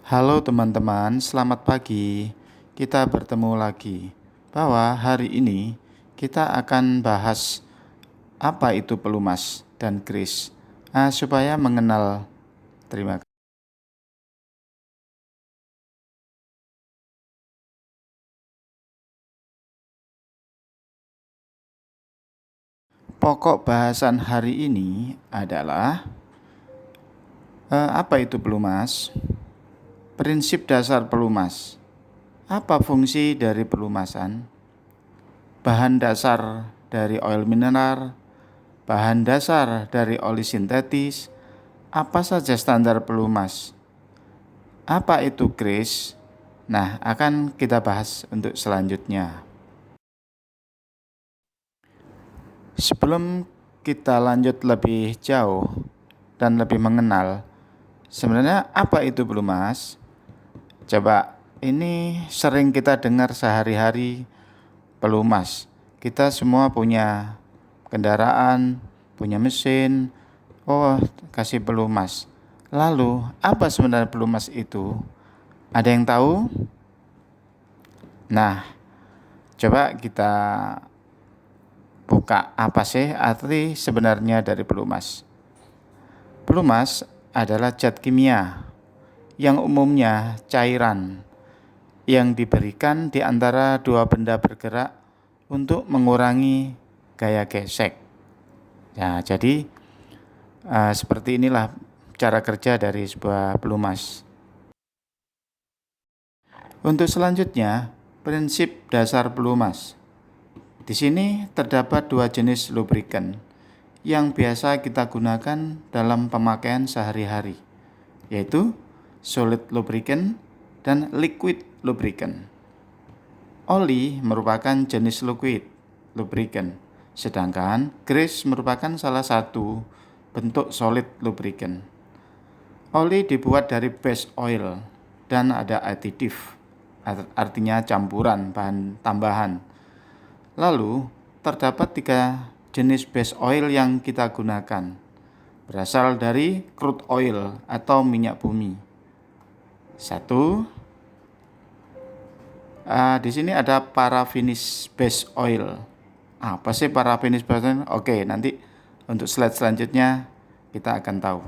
Halo teman-teman, selamat pagi. Kita bertemu lagi. Bahwa hari ini kita akan bahas apa itu pelumas dan kris. Supaya mengenal. Terima kasih. Pokok bahasan hari ini adalah apa itu pelumas? Prinsip dasar pelumas. Apa fungsi dari pelumasan? Bahan dasar dari oil mineral, bahan dasar dari oli sintetis, apa saja standar pelumas? Apa itu kris? Nah, akan kita bahas untuk selanjutnya. Sebelum kita lanjut lebih jauh dan lebih mengenal, sebenarnya apa itu pelumas? Coba, ini sering kita dengar sehari-hari pelumas. Kita semua punya kendaraan, punya mesin, oh kasih pelumas. Lalu, apa sebenarnya pelumas itu? Ada yang tahu? Nah, coba kita buka apa sih arti sebenarnya dari pelumas. Pelumas adalah zat kimia yang umumnya cairan yang diberikan di antara dua benda bergerak untuk mengurangi gaya gesek. Nah, jadi seperti inilah cara kerja dari sebuah pelumas. Untuk selanjutnya, prinsip dasar pelumas. Di sini terdapat dua jenis lubrikan yang biasa kita gunakan dalam pemakaian sehari-hari, yaitu solid lubricant dan liquid lubricant. Oli merupakan jenis liquid lubricant, sedangkan grease merupakan salah satu bentuk solid lubricant. Oli dibuat dari base oil dan ada aditif, artinya campuran bahan tambahan. Lalu, terdapat tiga jenis base oil yang kita gunakan. Berasal dari crude oil atau minyak bumi. Satu, di sini ada parafinish base oil. Apa sih parafinish base oil? Oke, nanti untuk slide selanjutnya kita akan tahu.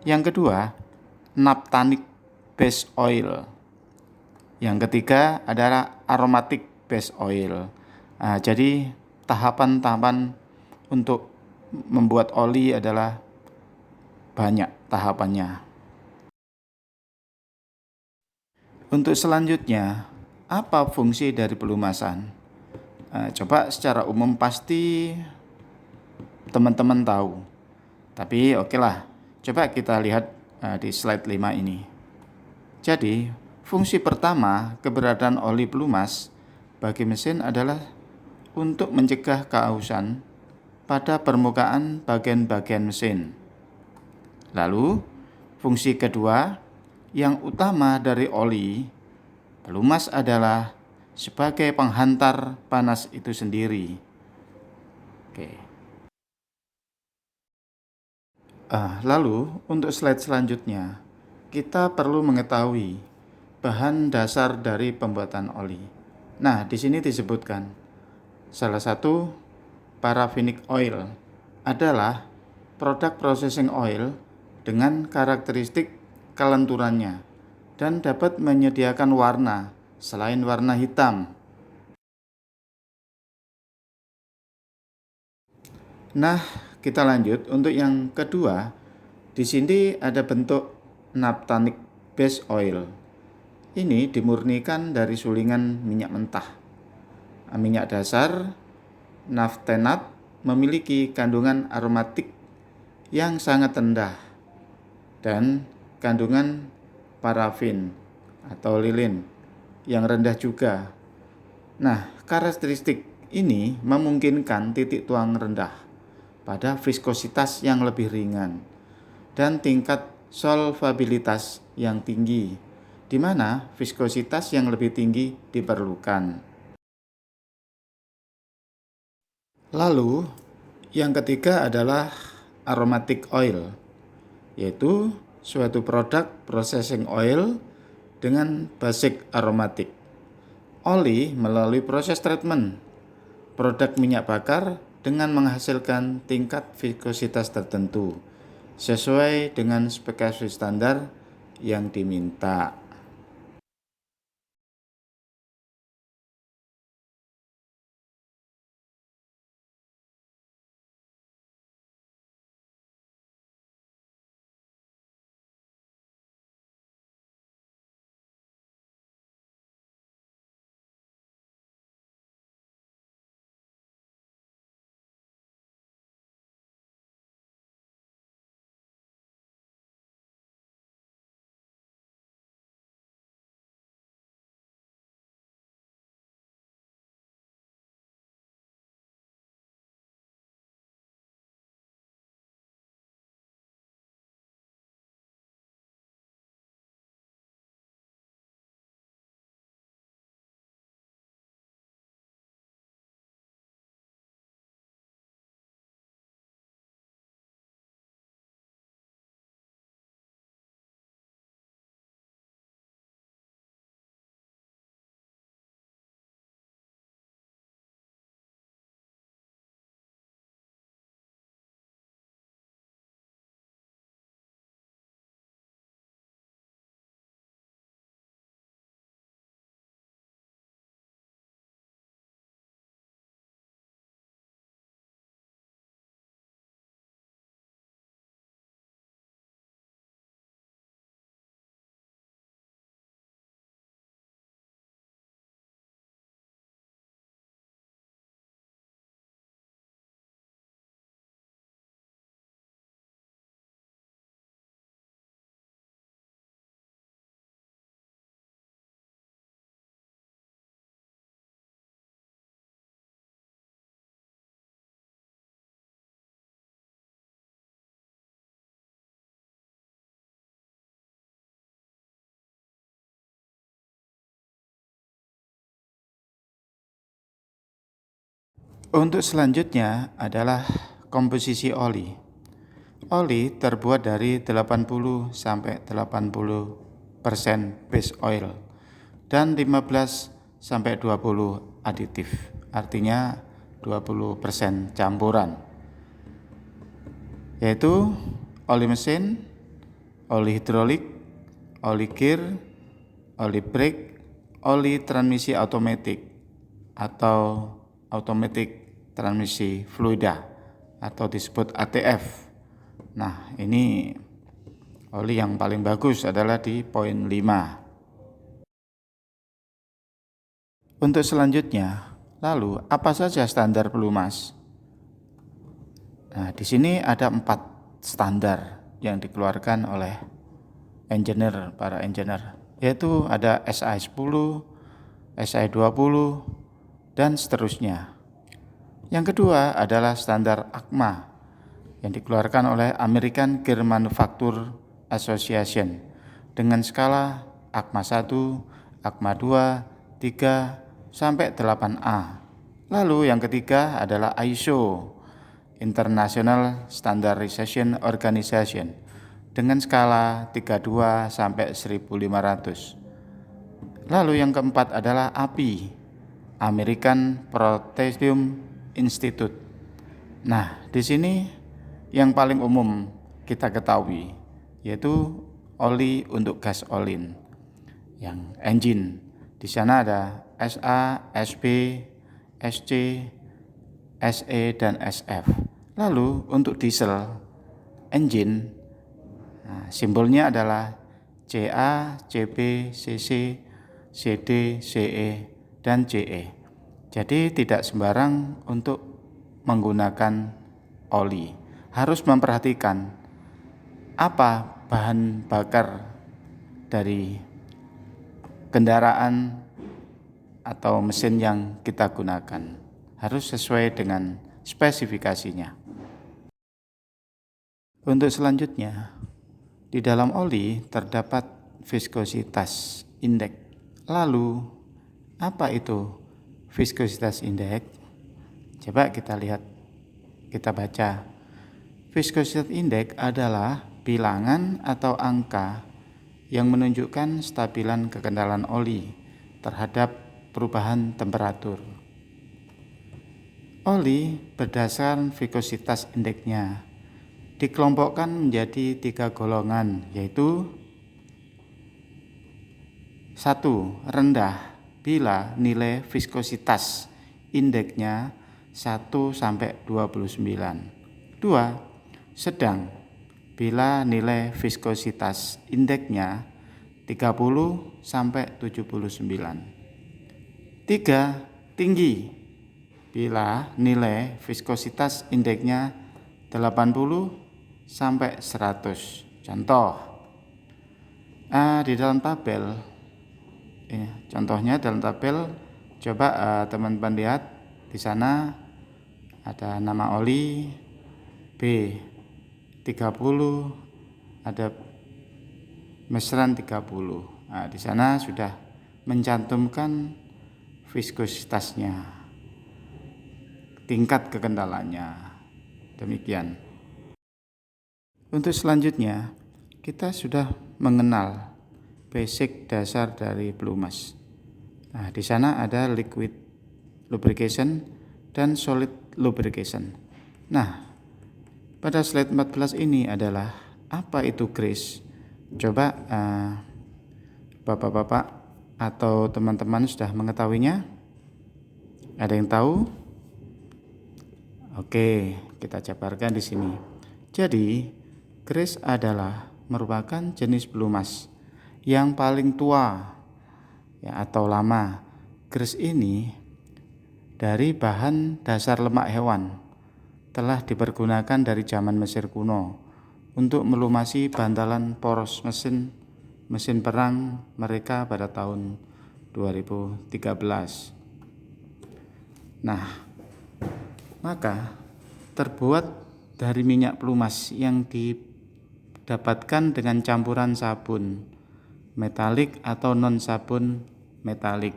Yang kedua, naphthenic base oil. Yang ketiga adalah aromatic base oil. Jadi tahapan-tahapan untuk membuat oli adalah banyak tahapannya. Untuk selanjutnya, apa fungsi dari pelumasan? Coba secara umum pasti teman-teman tahu. Tapi oke lah, coba kita lihat di slide 5 ini. Jadi, fungsi pertama keberadaan oli pelumas bagi mesin adalah untuk mencegah kehausan pada permukaan bagian-bagian mesin. Lalu, fungsi kedua yang utama dari oli pelumas adalah sebagai penghantar panas itu sendiri. Oke. Lalu, untuk slide selanjutnya, kita perlu mengetahui bahan dasar dari pembuatan oli. Nah, di sini disebutkan salah satu paraffinic oil adalah produk processing oil dengan karakteristik kelenturannya dan dapat menyediakan warna selain warna hitam. Nah, kita lanjut untuk yang kedua. Di sini ada bentuk naphthenic base oil. Ini dimurnikan dari sulingan minyak mentah. Minyak dasar naphthenate memiliki kandungan aromatik yang sangat rendah dan kandungan parafin atau lilin yang rendah juga. Nah, karakteristik ini memungkinkan titik tuang rendah pada viskositas yang lebih ringan dan tingkat solvabilitas yang tinggi, di mana viskositas yang lebih tinggi diperlukan. Lalu, yang ketiga adalah aromatic oil, yaitu suatu produk processing oil dengan basic aromatic. Oli melalui proses treatment produk minyak bakar dengan menghasilkan tingkat viskositas tertentu sesuai dengan spesifikasi standar yang diminta. Untuk selanjutnya adalah komposisi oli. Oli terbuat dari 80 sampai 80% base oil dan 15 sampai 20 aditif. Artinya 20% campuran. Yaitu oli mesin, oli hidrolik, oli gear, oli brake, oli transmisi otomatis atau automatic transmisi fluida atau disebut ATF. Nah, ini oli yang paling bagus adalah di poin 5. Untuk selanjutnya, lalu apa saja standar pelumas? Nah, di sini ada 4 standar yang dikeluarkan oleh para engineer, yaitu ada SI10, SI20, dan seterusnya. Yang kedua adalah standar ACMA yang dikeluarkan oleh American Gear Manufacturer Association dengan skala ACMA 1, ACMA 2, 3, sampai 8A. Lalu yang ketiga adalah ISO, International Standardization Organization, dengan skala 32 sampai 1500. Lalu yang keempat adalah API, American Petroleum Institute. Nah, di sini yang paling umum kita ketahui yaitu oli untuk gasolin, yang engine. Di sana ada SA, SB, SC, SE, dan SF. Lalu untuk diesel engine, nah, simbolnya adalah CA, CB, CC, CD, CE, dan CE. Jadi tidak sembarang untuk menggunakan oli. Harus memperhatikan apa bahan bakar dari kendaraan atau mesin yang kita gunakan. Harus sesuai dengan spesifikasinya. Untuk selanjutnya, di dalam oli terdapat viskositas indeks. Lalu, apa itu viskositas indeks? Coba kita lihat, kita baca. Viskositas indeks adalah bilangan atau angka yang menunjukkan stabilan kekendalan oli terhadap perubahan temperatur. Oli berdasarkan viskositas indeksnya dikelompokkan menjadi 3 golongan, yaitu 1. Rendah bila nilai viskositas indeksnya 1 sampai 29. 2. Sedang bila nilai viskositas indeksnya 30 sampai 79. 3. Tinggi bila nilai viskositas indeksnya 80 sampai 100. Contoh, di dalam tabel, contohnya dalam tabel, coba teman-teman lihat di sana ada nama oli B30, ada meseran 30. Nah, di sana sudah mencantumkan viskositasnya, tingkat kekendalannya. Demikian. Untuk selanjutnya, kita sudah mengenal basic dasar dari pelumas. Nah, di sana ada liquid lubrication dan solid lubrication. Nah, pada slide 14 ini adalah apa itu grease. Coba Bapak-bapak atau teman-teman sudah mengetahuinya? Ada yang tahu? Oke, kita jabarkan di sini. Jadi, grease adalah merupakan jenis pelumas yang paling tua atau lama. Grease ini dari bahan dasar lemak hewan, telah dipergunakan dari zaman Mesir kuno untuk melumasi bantalan poros mesin perang mereka pada tahun 2013. Nah, maka terbuat dari minyak pelumas yang didapatkan dengan campuran sabun metalik atau non sabun metalik.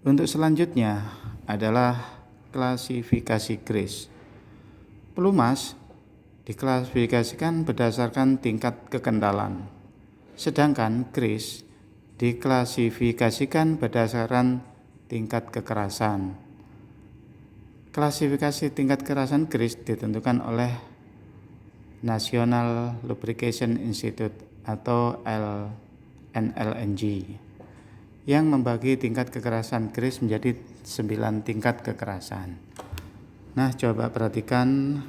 Untuk selanjutnya adalah klasifikasi grease. Pelumas diklasifikasikan berdasarkan tingkat kekendalan, sedangkan grease diklasifikasikan berdasarkan tingkat kekerasan. Klasifikasi tingkat kekerasan grease ditentukan oleh National Lubrication Institute atau NLNG yang membagi tingkat kekerasan grease menjadi 9 tingkat kekerasan. Nah, coba perhatikan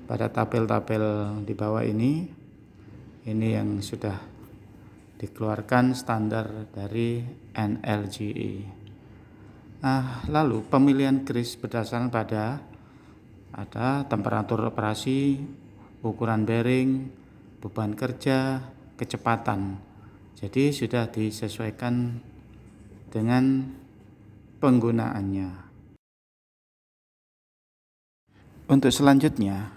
pada tabel-tabel di bawah ini yang sudah dikeluarkan standar dari NLGE. Lalu pemilihan grease berdasarkan pada ada temperatur operasi, ukuran bearing, beban kerja, kecepatan. Jadi sudah disesuaikan dengan penggunaannya. Untuk selanjutnya,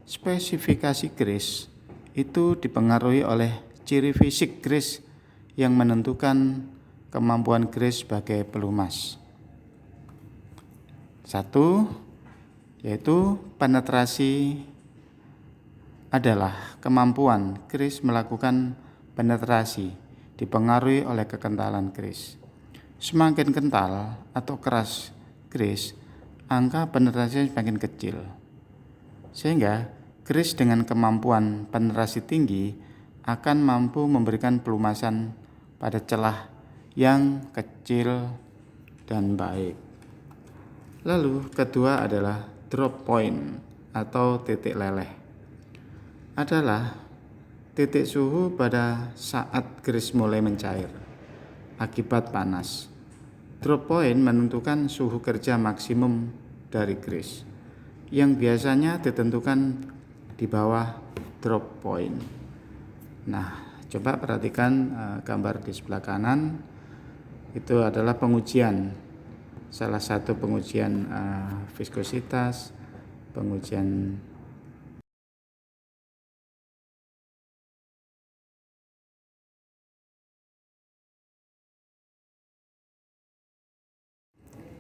spesifikasi grease itu dipengaruhi oleh ciri fisik grease yang menentukan kemampuan grease sebagai pelumas. 1. Yaitu penetrasi adalah kemampuan grease melakukan penetrasi dipengaruhi oleh kekentalan grease. Semakin kental atau keras grease, angka penetrasi semakin kecil. Sehingga grease dengan kemampuan penetrasi tinggi akan mampu memberikan pelumasan pada celah yang kecil dan baik. Lalu kedua adalah drop point atau titik leleh. Adalah titik suhu pada saat grease mulai mencair akibat panas. Drop point menentukan suhu kerja maksimum dari grease yang biasanya ditentukan di bawah drop point. Nah, coba perhatikan gambar di sebelah kanan. Itu adalah pengujian, salah satu pengujian viskositas, pengujian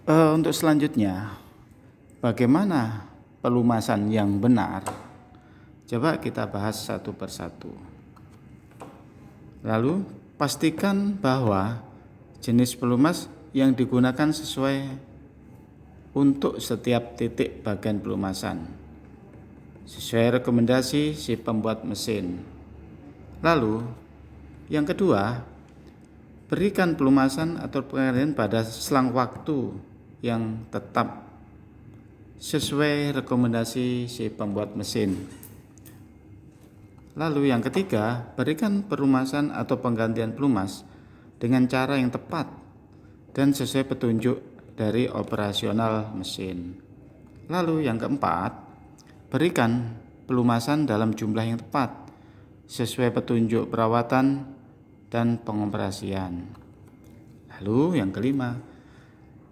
untuk selanjutnya, bagaimana pelumasan yang benar? Coba kita bahas satu persatu. Lalu, pastikan bahwa jenis pelumas yang digunakan sesuai untuk setiap titik bagian pelumasan, sesuai rekomendasi si pembuat mesin. Lalu, yang kedua, berikan pelumasan atau pengalihan pada selang waktu yang tetap sesuai rekomendasi si pembuat mesin. Lalu yang ketiga, berikan pelumasan atau penggantian pelumas dengan cara yang tepat dan sesuai petunjuk dari operasional mesin. Lalu yang keempat, berikan pelumasan dalam jumlah yang tepat sesuai petunjuk perawatan dan pengoperasian. Lalu yang kelima,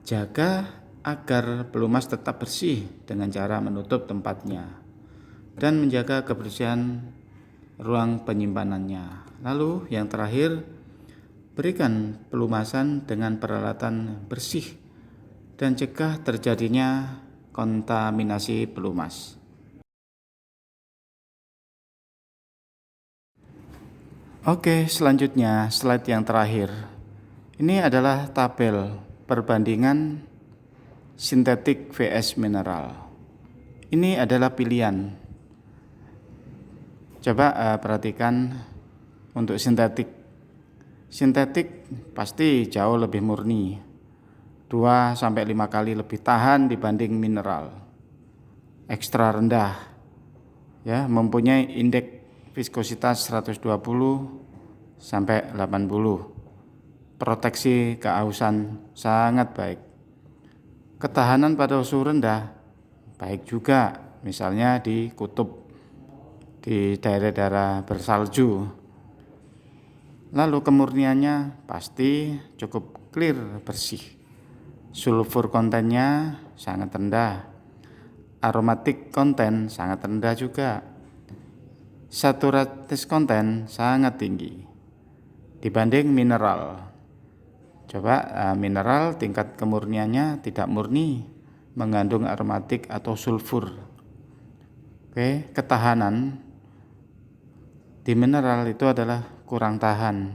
jaga agar pelumas tetap bersih dengan cara menutup tempatnya dan menjaga kebersihan ruang penyimpanannya. Lalu yang terakhir, berikan pelumasan dengan peralatan bersih dan cegah terjadinya kontaminasi pelumas. Oke, selanjutnya slide yang terakhir. Ini adalah tabel perbandingan sintetik vs mineral. Ini adalah pilihan. Coba perhatikan untuk sintetik. Sintetik pasti jauh lebih murni, 2-5 kali lebih tahan dibanding mineral. Ekstra rendah, ya, mempunyai indeks viskositas 120-80. Proteksi keausan sangat baik. Ketahanan pada suhu rendah baik juga, misalnya di kutub, di daerah-daerah bersalju. Lalu kemurniannya pasti cukup clear, bersih. Sulfur kontennya sangat rendah. Aromatik konten sangat rendah juga. Saturated konten sangat tinggi dibanding mineral. Coba mineral tingkat kemurniannya tidak murni, mengandung aromatik atau sulfur. Oke, ketahanan di mineral itu adalah kurang tahan.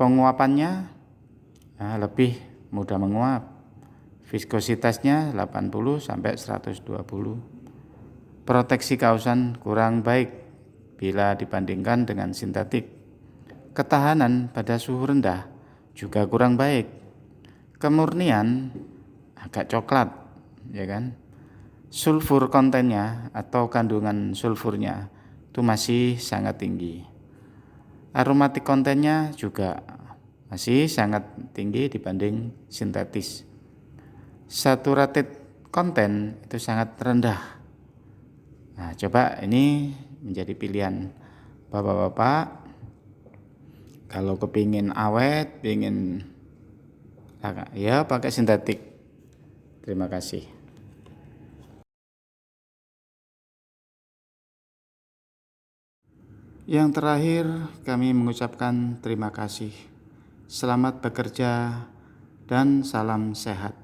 Penguapannya lebih mudah menguap. Viskositasnya 80-120. Proteksi kausan kurang baik bila dibandingkan dengan sintetik. Ketahanan pada suhu rendah juga kurang baik. Kemurnian agak coklat, ya kan? Sulfur kontennya atau kandungan sulfurnya itu masih sangat tinggi. Aromatik kontennya juga masih sangat tinggi dibanding sintetis. Saturated konten itu sangat rendah. Nah, coba ini menjadi pilihan bapak-bapak. Kalau kepingin awet, pingin ya pakai sintetik. Terima kasih. Yang terakhir, kami mengucapkan terima kasih. Selamat bekerja dan salam sehat.